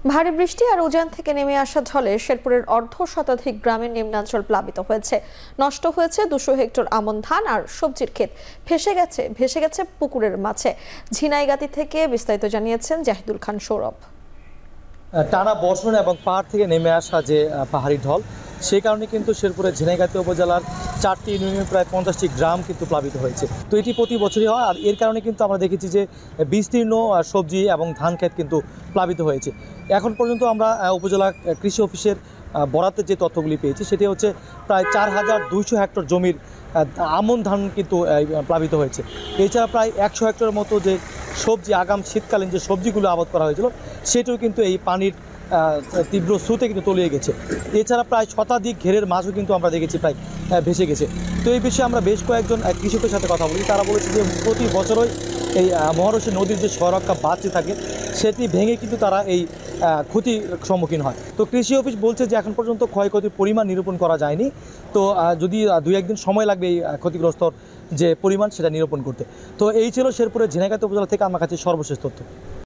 ভারী বৃষ্টি আর উজান থেকে নেমে আসা ঝড়ে শেরপুরের অর্ধ শতাধিক গ্রামের নিম্নাঞ্চল প্লাবিত হয়েছে। নষ্ট হয়েছে 200 হেক্টর আমন ধান আর সবজির ক্ষেত। ভেসে গেছে পুকুরের মাছে। ঝিনাইগাতি থেকে বিস্তারিত জানিয়েছেন জাহিদুল খান সৌরভ। টানা বর্ষণ এবং পাহাড় থেকে নেমে আসা যে পাহাড়ি ঢল, সেই কারণে কিন্তু শেরপুরের ঝিনাইগাতি উপজেলার 4টি ইউনিয়নের প্রায় 50টি গ্রাম কিন্তু প্লাবিত হয়েছে। তো এটি প্রতি বছরই হয়, আর এর কারণে কিন্তু আমরা দেখেছি যে বিস্তীর্ণ সবজি এবং ধান ক্ষেত কিন্তু প্লাবিত হয়েছে। এখন পর্যন্ত আমরা উপজেলা কৃষি অফিসের বরাতের যে তথ্যগুলি পেয়েছি, সেটি হচ্ছে প্রায় 4200 হেক্টর জমির আমন ধান কিন্তু প্লাবিত হয়েছে। এছাড়া প্রায় 100 হেক্টরের মতো যে সবজি, আগাম শীতকালীন যে সবজিগুলো আবাদ করা হয়েছিল, সেটিও কিন্তু এই পানির তীব্র স্রোতে কিন্তু তলিয়ে গেছে। এছাড়া প্রায় শতাধিক ঘেরের মাছও কিন্তু আমরা দেখেছি প্রায় ভেসে গেছে। তো এই বিষয়ে আমরা বেশ কয়েকজন কৃষকের সাথে কথা বলি। তারা বলেছে যে প্রতি বছরই এই মহারশী নদীর যে সরক্ষা বাঁধটি থাকে, সেটি ভেঙে কিন্তু তারা এই ক্ষতির সম্মুখীন হয়। তো কৃষি অফিস বলছে যে এখন পর্যন্ত ক্ষয়ক্ষতির পরিমাণ নিরূপণ করা যায়নি। তো যদি 2-1 দিন সময় লাগবে এই ক্ষতিগ্রস্ত যে পরিমাণ, সেটা নিরূপণ করতে। তো এই ছিল শেরপুরের ঝিনাইগাতি উপজেলা থেকে আমার কাছে সর্বশেষ তথ্য।